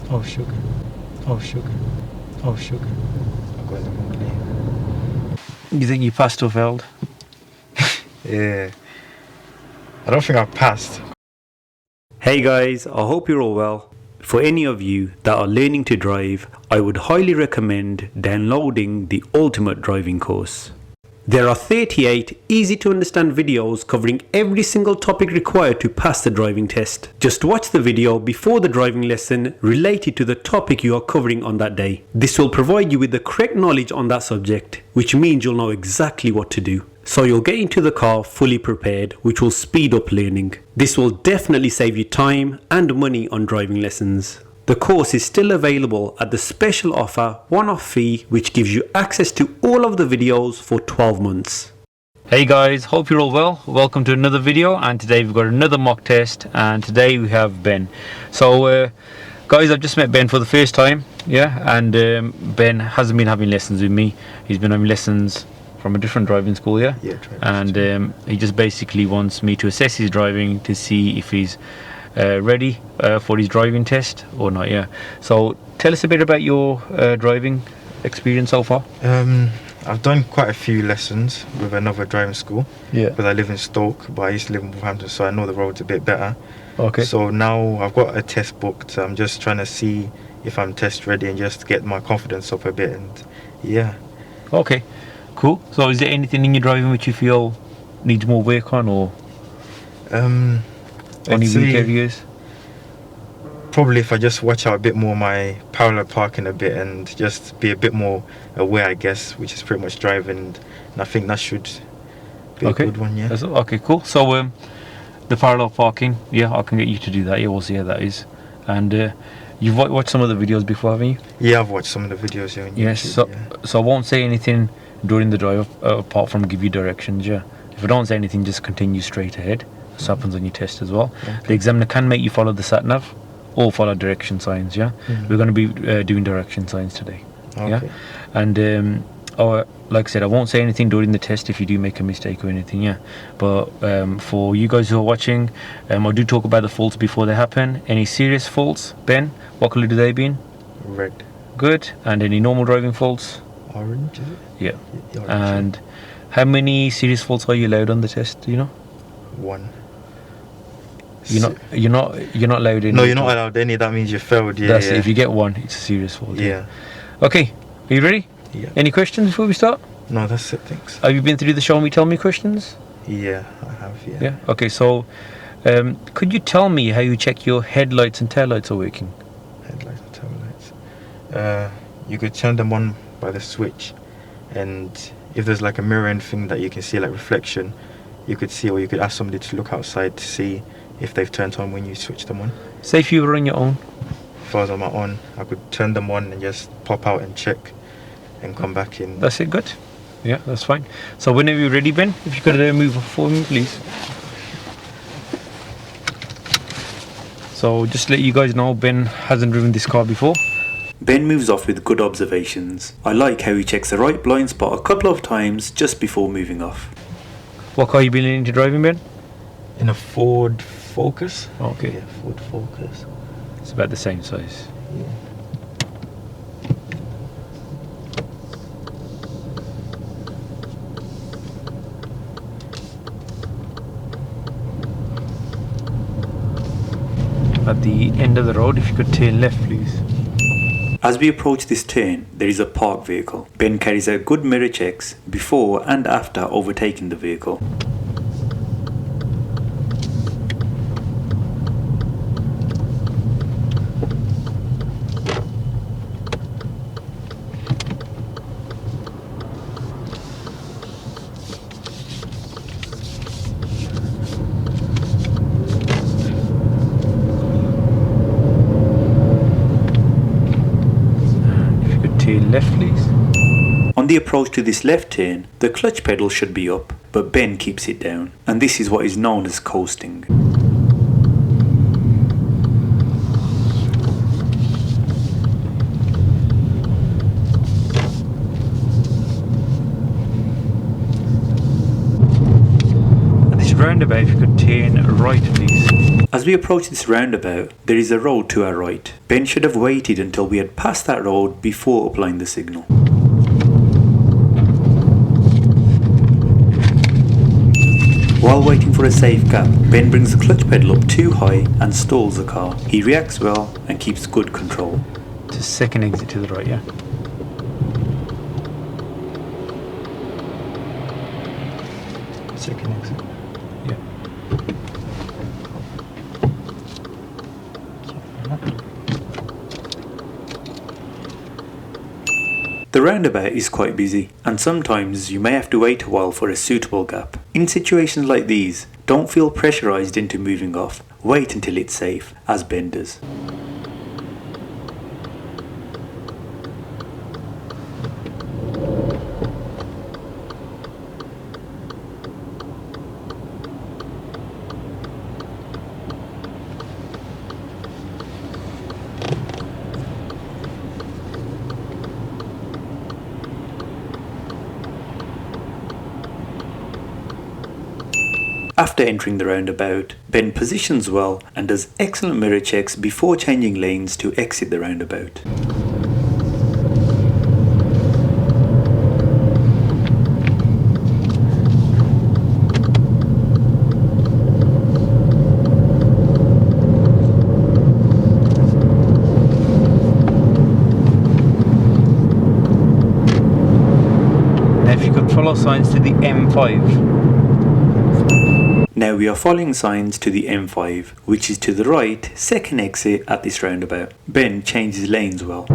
Oh sugar. Oh sugar. Oh sugar. I got the wrong lane. You think you passed or failed? Yeah. I don't think I passed. Hey guys, I hope you're all well. For any of you that are learning to drive, I would highly recommend downloading the Ultimate Driving course. There are 38 easy to understand videos covering every single topic required to pass the driving test. Just watch the video before the driving lesson related to the topic you are covering on that day. This will provide you with the correct knowledge on that subject, which means you'll know exactly what to do. So you'll get into the car fully prepared, which will speed up learning. This will definitely save you time and money on driving lessons. The course is still available at the special offer one-off fee, which gives you access to all of the videos for 12 months. Hey guys, hope you're all well. Welcome to another video, and today we've got another mock test, and today we have Ben. So guys, I've just met Ben for the first time, and Ben hasn't been having lessons with me. He's been having lessons from a different driving school, and he just basically wants me to assess his driving to see if he's ready for his driving test or not. So tell us a bit about your driving experience so far. I've done quite a few lessons with another driving school, because I live in Stoke, but I used to live in Wolverhampton, so I know the roads a bit better. Okay. So now I've got a test booked. I'm just trying to see if I'm test ready and just get my confidence up a bit, and Okay, cool. So is there anything in your driving which you feel needs more work on, or any weak areas? Probably if I just watch out a bit more my parallel parking a bit and just be a bit more aware, I guess, which is pretty much driving, and I think that should be a good one. Okay, cool. So the parallel parking, I can get you to do that. We'll see how that is. And you've watched some of the videos before, haven't you? Yeah, I've watched some of the videos on YouTube. Yes, so I won't say anything during the drive apart from give you directions. If I don't say anything, just continue straight ahead. This happens on your test as well. Okay. The examiner can make you follow the sat nav or follow direction signs. We're going to be doing direction signs today. Okay. And like I said, I won't say anything during the test if you do make a mistake or anything. But for you guys who are watching, I do talk about the faults before they happen. Any serious faults, Ben, what colour do they be in? Red. Good. And any normal driving faults? Orange, is it? Yeah. Orange. And how many serious faults are you allowed on the test, do you know? 1. You're not allowed any. No, you're not allowed any. That means you failed. If you get 1, it's a serious fault. Okay, are you ready? Yeah. Any questions before we start? No, that's it. Thanks. Have you been through the show me tell me questions? Yeah, I have. Yeah. Okay, so could you tell me how you check your headlights and taillights are working? Headlights and taillights. You could turn them on by the switch, and if there's like a mirroring thing that you can see, like reflection, you could see, or you could ask somebody to look outside to see if they've turned on when you switch them on. Say if you were on your own. If I was on my own, I could turn them on and just pop out and check and come back in. That's it, good. Yeah, that's fine. So whenever you're ready, Ben, if you could move for me, please. So just to let you guys know, Ben hasn't driven this car before. Ben moves off with good observations. I like how he checks the right blind spot a couple of times just before moving off. What car you been into driving, Ben? In a Ford Focus. Okay. Yeah, Ford Focus. It's about the same size. At the end of the road, if you could turn left, please. As we approach this turn, there is a parked vehicle. Ben carries out good mirror checks before and after overtaking the vehicle. Left, please. On the approach to this left turn, the clutch pedal should be up, but Ben keeps it down, and this is what is known as coasting. At this roundabout, if you could turn right, please. As we approach this roundabout, there is a road to our right. Ben should have waited until we had passed that road before applying the signal. While waiting for a safe gap, Ben brings the clutch pedal up too high and stalls the car. He reacts well and keeps good control. To second exit to the right, yeah? Second exit. Yeah. The roundabout is quite busy, and sometimes you may have to wait a while for a suitable gap. In situations like these, don't feel pressurized into moving off. Wait until it's safe, as Ben does. After entering the roundabout, Ben positions well and does excellent mirror checks before changing lanes to exit the roundabout. Now if you could follow signs to the M5. Now we are following signs to the M5, which is to the right, second exit at this roundabout. Ben changes lanes well.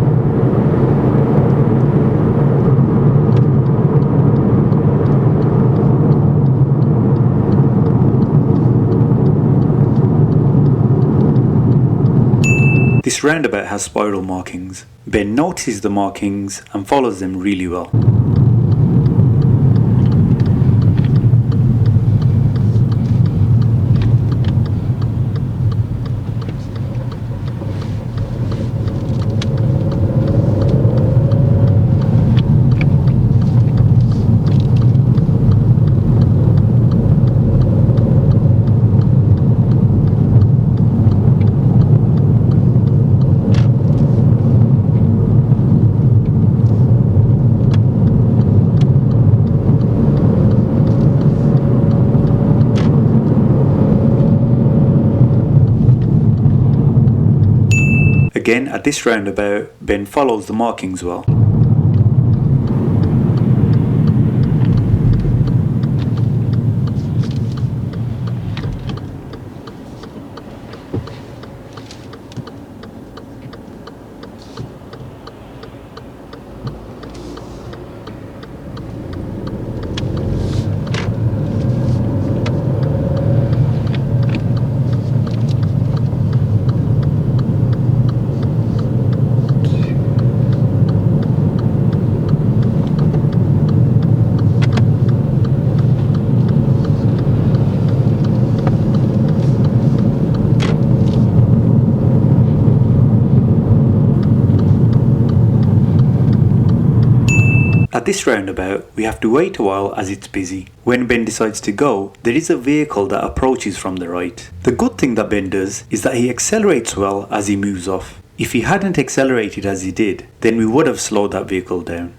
This roundabout has spiral markings. Ben notices the markings and follows them really well. Again, at this roundabout, Ben follows the markings well. At this roundabout, we have to wait a while as it's busy. When Ben decides to go, there is a vehicle that approaches from the right. The good thing that Ben does is that he accelerates well as he moves off. If he hadn't accelerated as he did, then we would have slowed that vehicle down.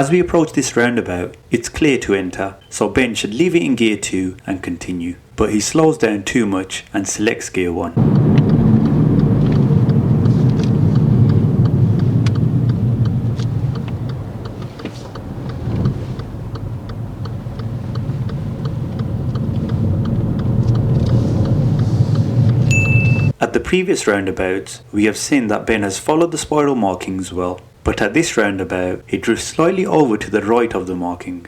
As we approach this roundabout, it's clear to enter, so Ben should leave it in gear 2 and continue. But he slows down too much and selects gear 1. At the previous roundabouts, we have seen that Ben has followed the spiral markings well, but at this roundabout, he drifts slightly over to the right of the marking.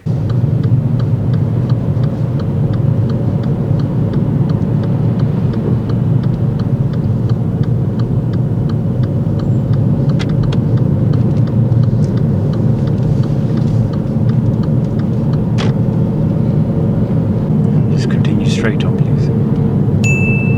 Just continue straight on, please.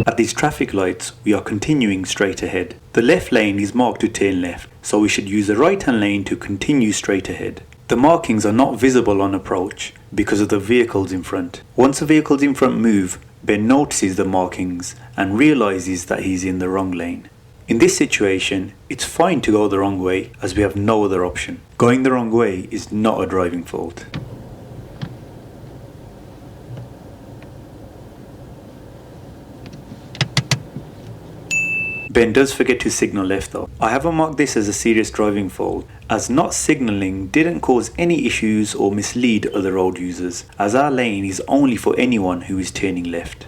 At these traffic lights, we are continuing straight ahead. The left lane is marked to turn left, so we should use the right hand lane to continue straight ahead. The markings are not visible on approach because of the vehicles in front. Once the vehicles in front move, Ben notices the markings and realizes that he's in the wrong lane. In this situation, it's fine to go the wrong way as we have no other option. Going the wrong way is not a driving fault. Ben does forget to signal left though. I haven't marked this as a serious driving fault, as not signalling didn't cause any issues or mislead other road users, as our lane is only for anyone who is turning left.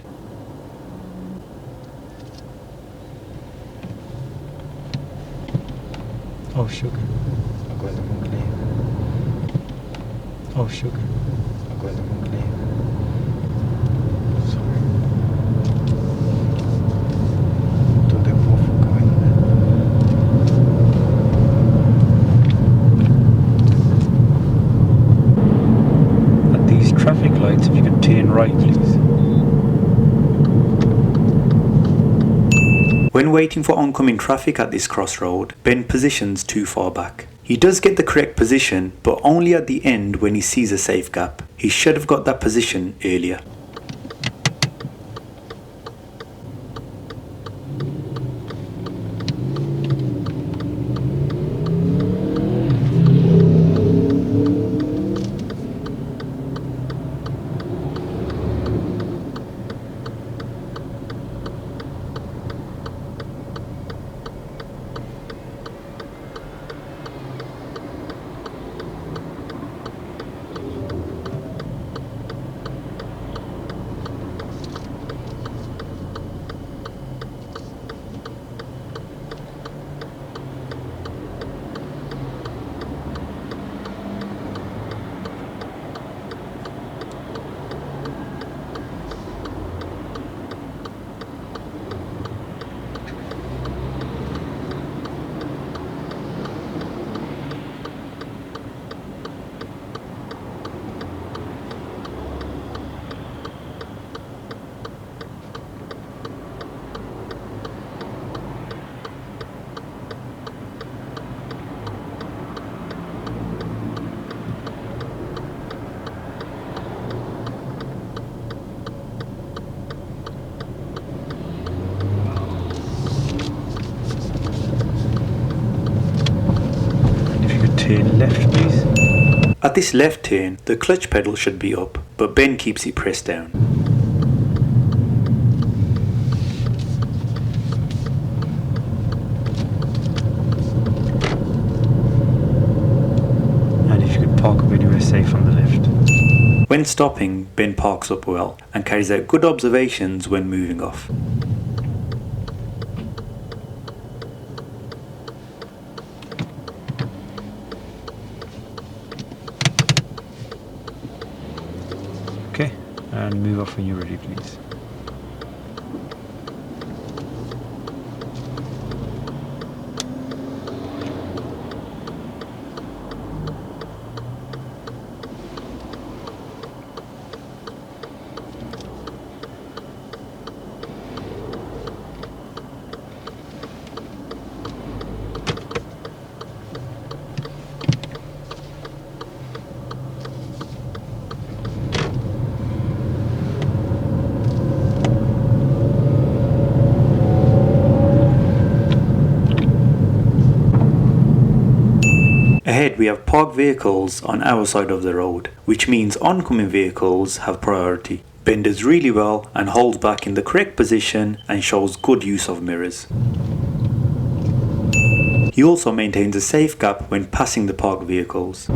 Oh sugar, I'm going the wrong lane. Oh sugar, I'm going the wrong lane. Sorry. Don't they both going At these traffic lights, if you could turn right, please. When waiting for oncoming traffic at this crossroad, Ben positions too far back. He does get the correct position, but only at the end when he sees a safe gap. He should have got that position earlier. Turn left, please. At this left turn, the clutch pedal should be up, but Ben keeps it pressed down. And if you could park up anywhere safe on the left. When stopping, Ben parks up well and carries out good observations when moving off. Okay, and move off when you're ready, please. Ahead we have parked vehicles on our side of the road, which means oncoming vehicles have priority. Ben does really well and holds back in the correct position and shows good use of mirrors. He also maintains a safe gap when passing the parked vehicles.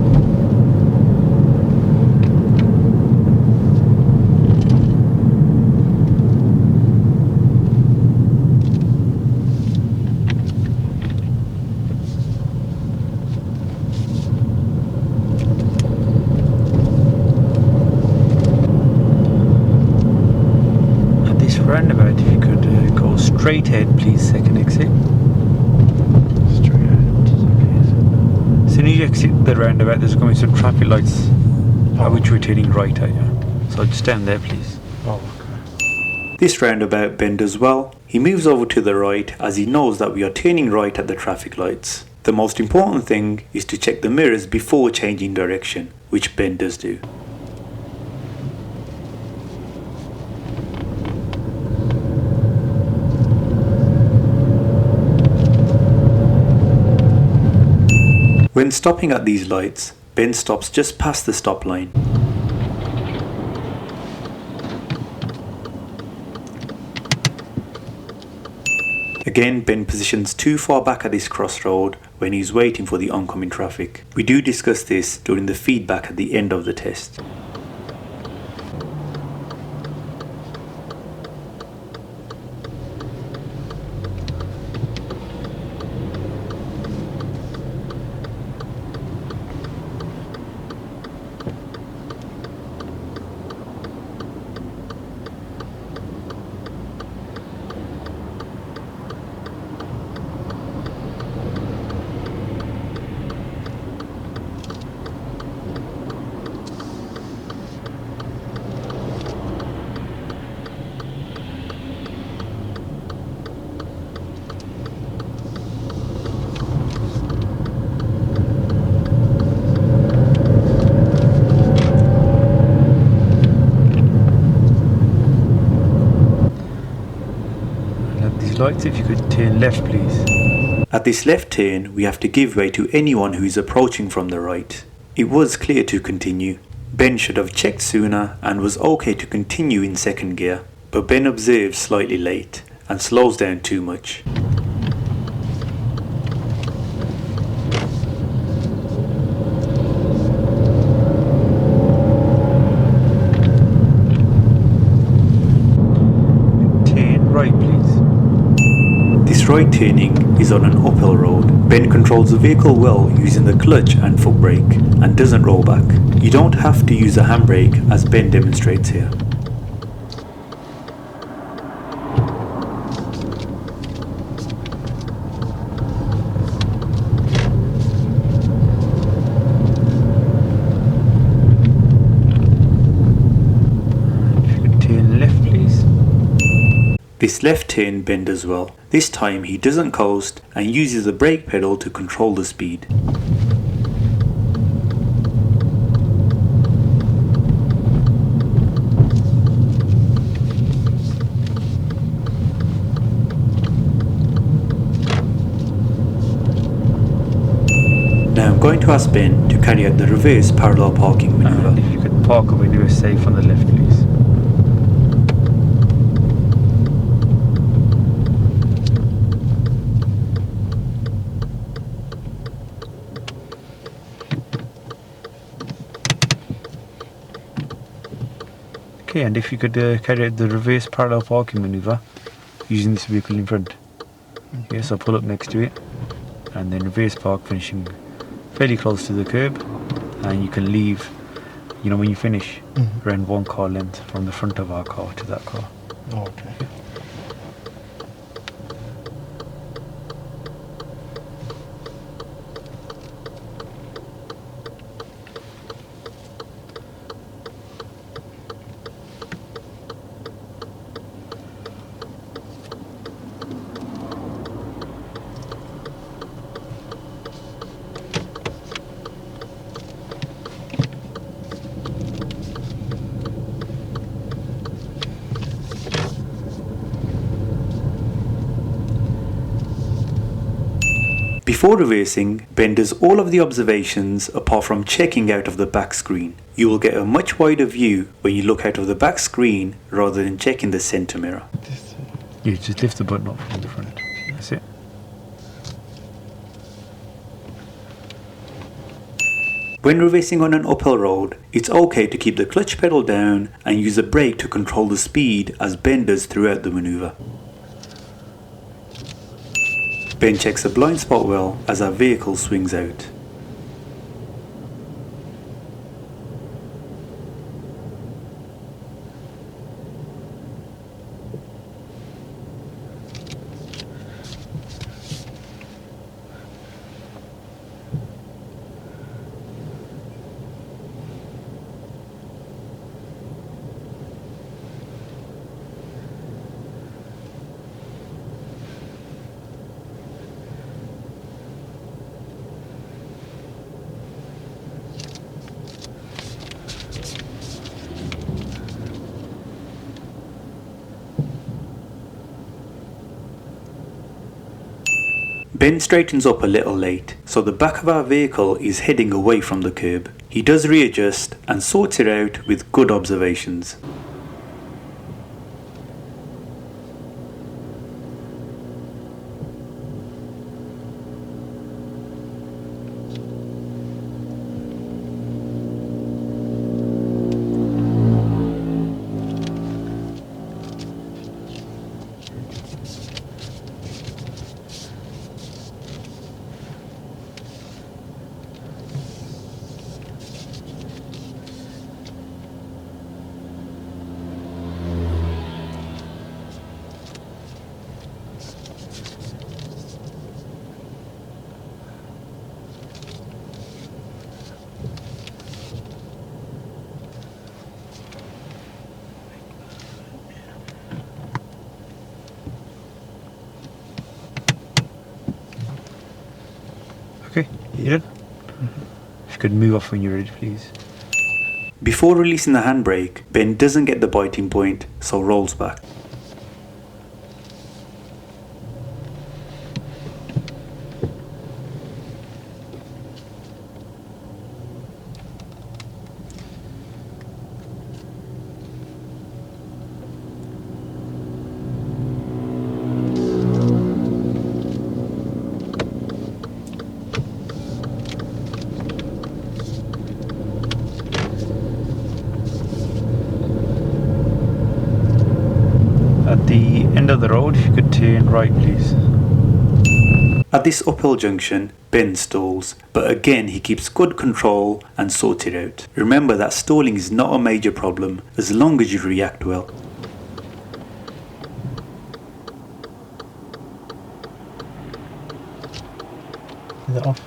Roundabout, if you could go straight ahead, please. Second exit. Straight ahead. As soon as you exit the roundabout, there's going to be some traffic lights which we're turning right at you. So just stand there, please. Oh, okay. This roundabout Ben does well. He moves over to the right as he knows that we are turning right at the traffic lights. The most important thing is to check the mirrors before changing direction, which Ben does do. When stopping at these lights, Ben stops just past the stop line. Again, Ben positions too far back at this crossroad when he's waiting for the oncoming traffic. We do discuss this during the feedback at the end of the test. Lights, if you could turn left, please. At this left turn, we have to give way to anyone who is approaching from the right. It was clear to continue. Ben should have checked sooner and was okay to continue in second gear, but Ben observes slightly late and slows down too much. Turn right, please. This right turning is on an uphill road. Ben controls the vehicle well using the clutch and foot brake and doesn't roll back. You don't have to use a handbrake as Ben demonstrates here. If you could turn left, please. This left turn Ben does well. This time he doesn't coast and uses the brake pedal to control the speed. Now I'm going to ask Ben to carry out the reverse parallel parking And maneuver. if you could park away to a safe on the left, please. Okay, and if you could carry out the reverse parallel parking maneuver using this vehicle in front. Okay, so pull up next to it and then reverse park, finishing fairly close to the curb, and you can leave, you know, when you finish, around 1 car length from the front of our car to that car. Oh, okay. Before reversing, Ben does all of the observations apart from checking out of the back screen. You will get a much wider view when you look out of the back screen rather than checking the centre mirror. You just lift the button up from the front. That's it. When reversing on an uphill road, it's okay to keep the clutch pedal down and use the brake to control the speed as Ben does throughout the manoeuvre. Ben checks the blind spot well as our vehicle swings out. Ben straightens up a little late, so the back of our vehicle is heading away from the curb. He does readjust and sorts it out with good observations. Okay, you done? If you could move off when you're ready, please. Before releasing the handbrake, Ben doesn't get the biting point, so rolls back. At the end of the road, if you could turn right, please. At this uphill junction, Ben stalls, but again he keeps good control and sorts it out. Remember that stalling is not a major problem as long as you react well. Is it off?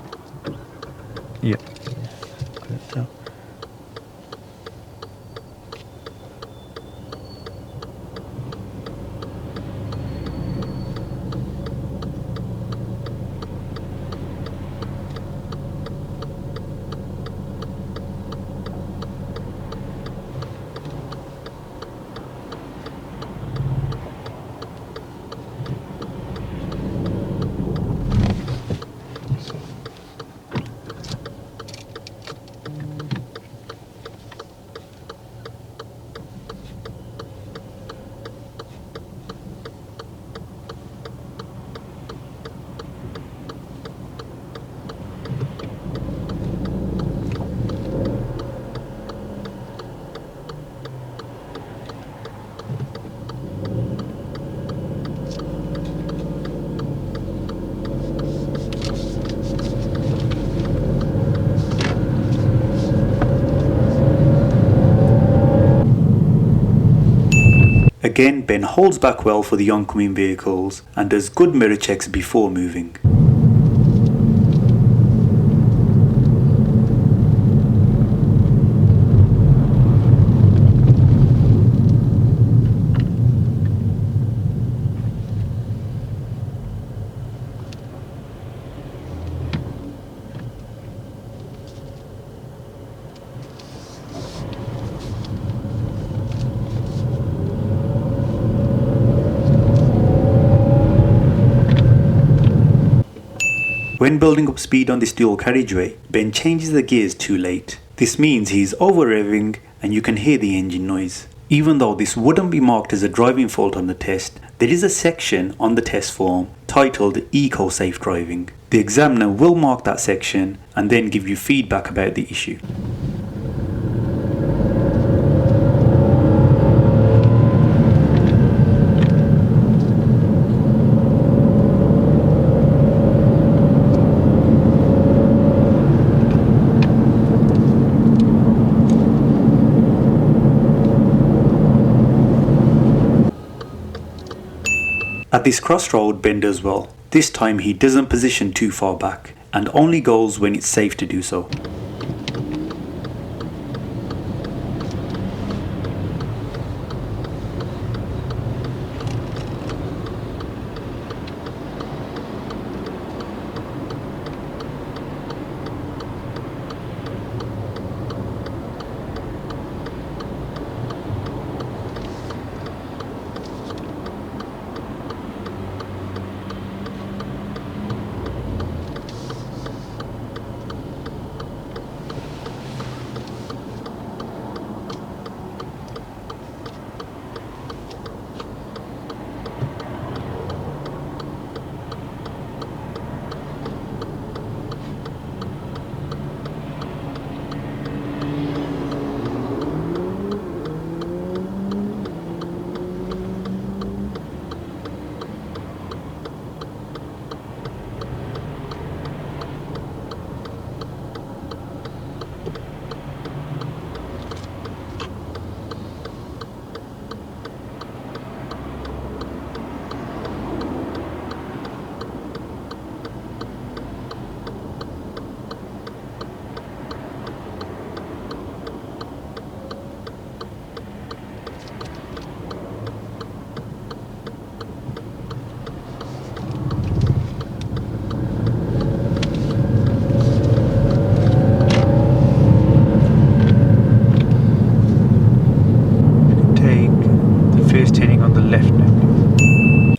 Yeah. Got it down. Again, Ben holds back well for the oncoming vehicles and does good mirror checks before moving. When building up speed on this dual carriageway, Ben changes the gears too late. This means he's over-revving and you can hear the engine noise. Even though this wouldn't be marked as a driving fault on the test, there is a section on the test form titled Eco Safe Driving. The examiner will mark that section and then give you feedback about the issue. At this crossroad, Ben does well. This time he doesn't position too far back and only goes when it's safe to do so.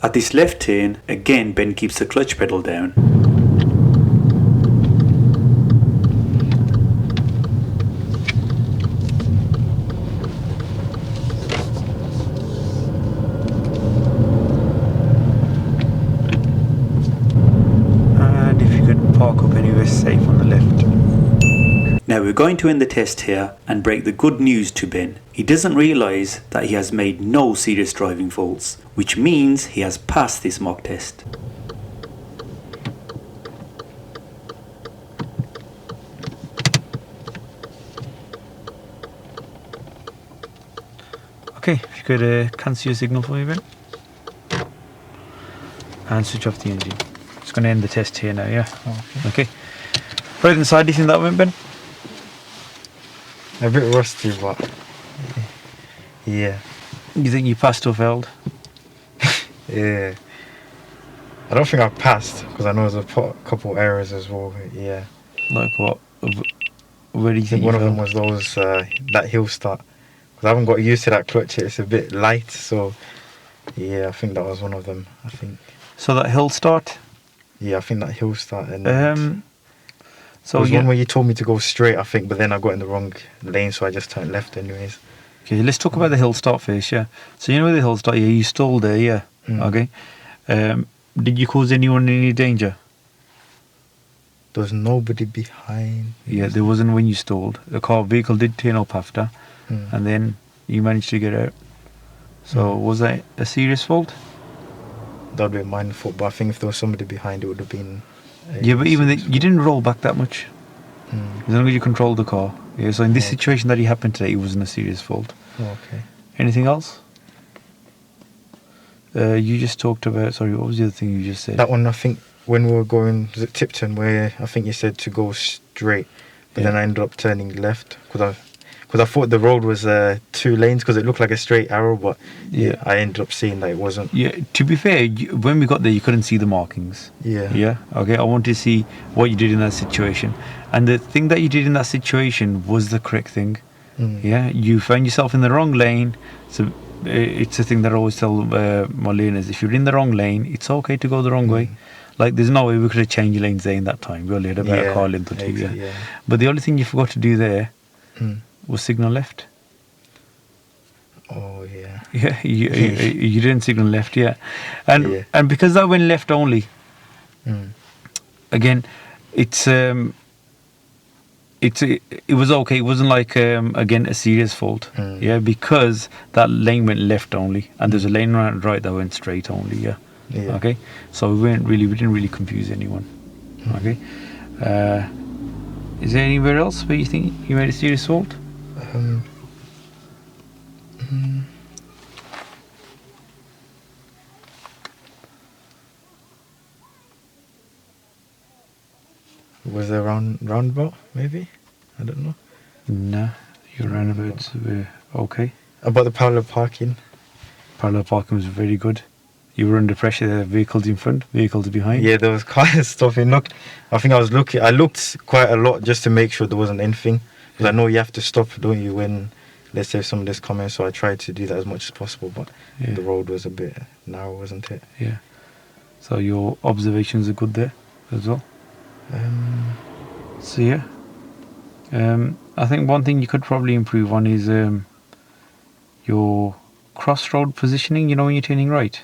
At this left turn, again Ben keeps the clutch pedal down. And if you could park up anywhere safe on the left. Now we're going to end the test here and break the good news to Ben. He doesn't realise that he has made no serious driving faults, which means he has passed this mock test. Okay, if you could cancel your signal for me, Ben. And switch off the engine. Just going to end the test here now, yeah? Okay. Right inside, do you think that went, Ben? A bit rusty, but yeah. You think you passed or failed? Yeah. I don't think I passed because I know there's a couple errors as well. Yeah. Like what? Where do you I think think one you of them failed? was those that hill start because I haven't got used to that clutch. It's a bit light, so yeah. I think that was one of them. I think. So that hill start? Yeah, I think that hill start and. So there was yeah. one where you told me to go straight, I think, but then I got in the wrong lane, so I just turned left anyways. Okay, let's talk about the hill start first, yeah. So you know where the hill start, yeah, you stalled there, yeah. Okay. Did you cause anyone any danger? There was nobody behind. Yeah, there wasn't when you stalled. The vehicle did turn up after, and then you managed to get out. So was that a serious fault? That would be my fault, but I think if there was somebody behind, it would have been. Yeah, but even you didn't roll back that much. As long as you controlled the car. Yeah, so in this situation that happened today, it wasn't a serious fault. Okay. Anything else? You just talked about, sorry, what was the other thing you just said? That one, I think, when we were going, was it Tipton, where I think you said to go straight, but then I ended up turning left because I thought the road was 2 lanes because it looked like a straight arrow, but Yeah. I ended up seeing that it wasn't. Yeah, to be fair, when we got there, you couldn't see the markings. Yeah. Yeah, okay, I want to see what you did in that situation. And the thing that you did in that situation was the correct thing. Yeah, you found yourself in the wrong lane, so it's a thing that I always tell my learners. If you're in the wrong lane, it's okay to go the wrong way. Like, there's no way we could have changed lanes there in that time. We only had about a car length or two. Yeah. But the only thing you forgot to do there was signal left. Oh yeah. Yeah, you didn't signal left, and because that went left only. Again, it was okay. It wasn't like again a serious fault. Yeah, because that lane went left only, and there's a lane right that went straight only. Yeah. Okay. So we didn't really confuse anyone. Okay. Is there anywhere else where you think you made a serious fault? Was there roundabout maybe? I don't know. No, your roundabouts were okay. About the parallel parking. Parallel parking was very good. You were under pressure. There were vehicles in front, vehicles behind. Yeah, there was cars stopping. Look, I think I looked quite a lot just to make sure there wasn't anything. Because I know you have to stop, don't you, when, let's say, somebody's coming. So I tried to do that as much as possible, but the road was a bit narrow, wasn't it? Yeah. So your observations are good there as well. So yeah. I think one thing you could probably improve on is your crossroad positioning. You know, when you're turning right.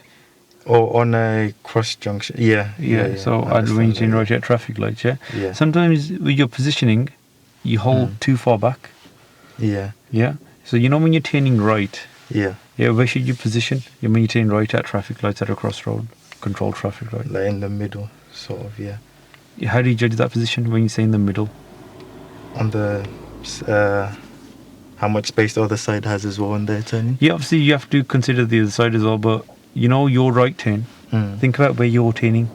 Or on a cross junction. Yeah. So when you're turning right at traffic lights, Yeah. Sometimes with your positioning, you hold too far back. Yeah. Yeah. So you know when you're turning right. Yeah. Yeah. Where should you position? When you're turning right at traffic lights at a crossroad, controlled traffic light. Like in the middle, sort of. Yeah. How do you judge that position when you say in the middle? On the how much space the other side has as well when they're turning. Yeah, obviously you have to consider the other side as well, but you know your right turn. Think about where you're turning.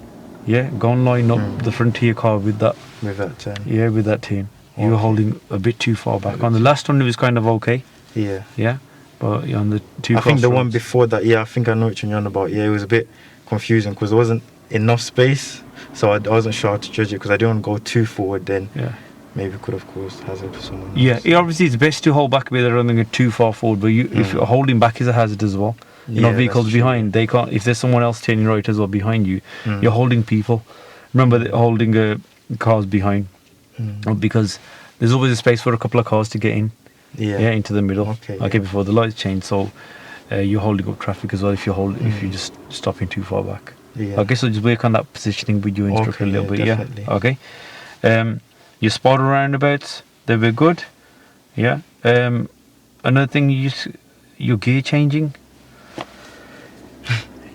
Yeah, go and line up the front of your car with that. With that turn. Yeah, with that turn. You were holding a bit too far back. On the last one it was kind of okay. Yeah. Yeah, but on the two. I think the one before that. Yeah, I think I know what you're on about. Yeah, it was a bit confusing because there wasn't enough space, so I wasn't sure how to judge it because I didn't go too forward. Then maybe could have caused hazard for someone else. Yeah, obviously it's best to hold back a bit rather than go too far forward. But if you're holding back is a hazard as well. You know, vehicles behind, they can't. If there's someone else turning right as well behind you, you're holding people. Remember holding cars behind, because there's always a space for a couple of cars to get in. Yeah, into the middle. Okay, before the lights change. So you're holding up traffic as well if you're just stopping too far back. Yeah. Okay, so just work on that positioning with your instructor a little bit. Definitely. Yeah. Okay. Your spotter roundabouts, they were good. Yeah. Another thing, your gear changing.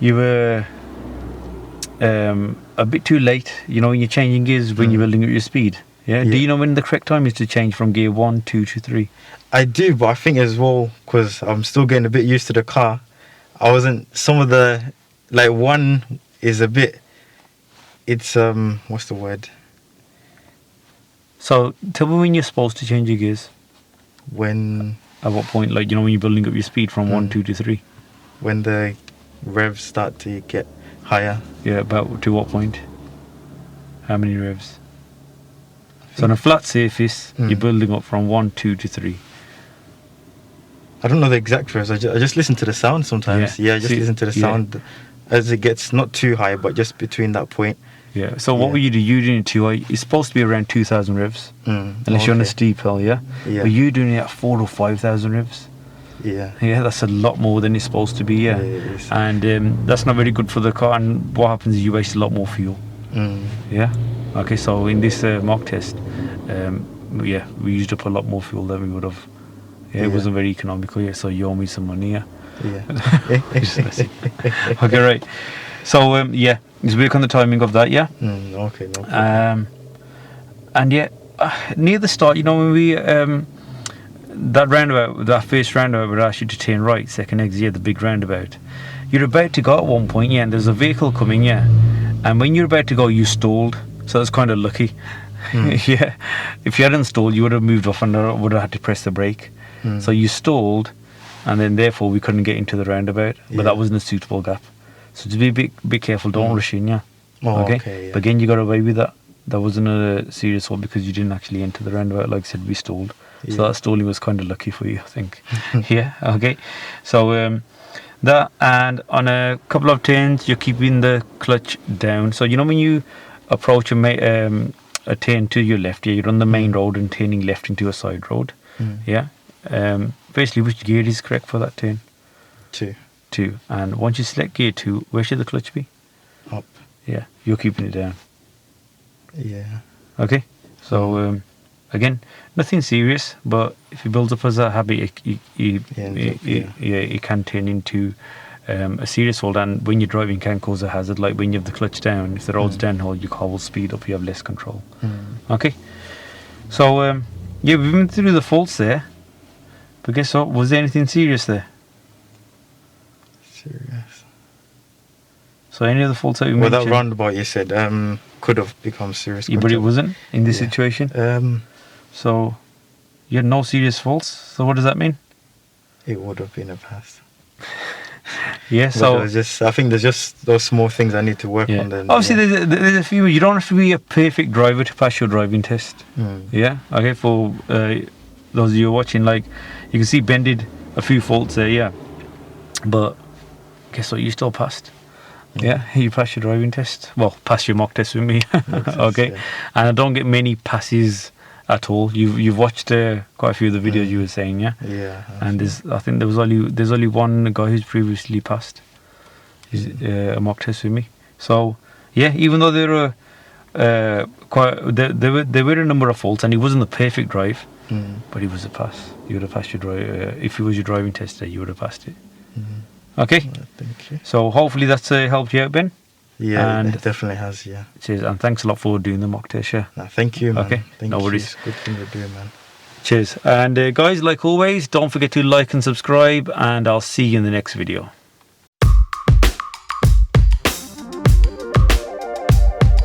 You were a bit too late, you know, when you're changing gears when you're building up your speed. Yeah? Do you know when the correct time is to change from gear 1, 2 to 3? I do, but I think as well, because I'm still getting a bit used to the car, some of the, like one is a bit, it's, what's the word? So tell me when you're supposed to change your gears. When? At what point, like, you know, when you're building up your speed from 1, 2 to 3? When the revs start to get higher. Yeah, about to what point? How many revs? So on a flat surface, you're building up from 1, 2 to 3. I don't know the exact revs. I just listen to the sound sometimes. Yeah, I just listen to the sound as it gets not too high, but just between that point. Yeah. So what would you do? You're doing it too high. It's supposed to be around 2,000 revs, unless you're on a steep hill. Yeah. But you're doing it at 4,000 or 5,000 revs. Yeah. Yeah, that's a lot more than it's supposed to be. Yeah. And that's not very good for the car. And what happens is you waste a lot more fuel. Yeah. Okay. So in this mock test, we used up a lot more fuel than we would have. Yeah, it wasn't very economical. Yeah. So you owe me some money. Yeah. Okay. Right. So just work on the timing of that. Yeah. Okay. No problem. And near the start, you know, when we that roundabout, that first roundabout would ask you to turn right, second exit, the big roundabout. You're about to go at one point, and there's a vehicle coming, and when you're about to go, you stalled, so that's kind of lucky. Yeah, if you hadn't stalled, you would have moved off and would have had to press the brake. So you stalled, and then therefore we couldn't get into the roundabout, but that wasn't a suitable gap. So just be a bit careful, don't rush in, okay. But again, you got away with that. That wasn't a serious one because you didn't actually enter the roundabout. Like I said, we stalled. So Yeah. that stalling was kind of lucky for you, I think. Yeah, okay. So that, and on a couple of turns, you're keeping the clutch down. So you know when you approach a turn to your left, yeah, you're on the main road and turning left into a side road. Yeah. Basically, which gear is correct for that turn? 2. 2. And once you select gear 2, where should the clutch be? Up. Yeah, you're keeping it down. Yeah. Okay. So again, nothing serious, but if it builds up as a habit, it can turn into a serious fault. And when you're driving, can cause a hazard. Like when you have the clutch down, if the road's downhill, your car will speed up. You have less control. Okay. So yeah, we've been through the faults there. But guess what? Was there anything serious there? Serious. So any of the faults that we Well, mentioned? that roundabout you said could have become serious. Yeah, but it wasn't in this Yeah. situation. So you had no serious faults. So what does that mean? It would have been a pass. Yeah. But So I think there's just those small things I need to work on. Then obviously there's a few. You don't have to be a perfect driver to pass your driving test. Yeah. Okay. For those of you watching, like you can see Ben did a few faults there. Yeah. But guess what? You still passed. Yeah, you passed your driving test. Well, passed your mock test with me. Okay, yeah. and I don't get many passes at all. You've watched quite a few of the videos you were saying, yeah. Yeah. And I think there's only one guy who's previously passed a mock test with me. So yeah, even though there were there were a number of faults, and it wasn't the perfect drive, but it was a pass. You would have passed your drive if it was your driving test day. You would have passed it. Okay. Thank you. So hopefully that's helped you out, Ben. Yeah, And it definitely has. Yeah. cheers, and thanks a lot for doing the mock test. Yeah. Nah, thank you, man. Okay, Thank no you. worries. It's a good thing you're doing, man. Cheers. And guys, like always, don't forget to like and subscribe, and I'll see you in the next video.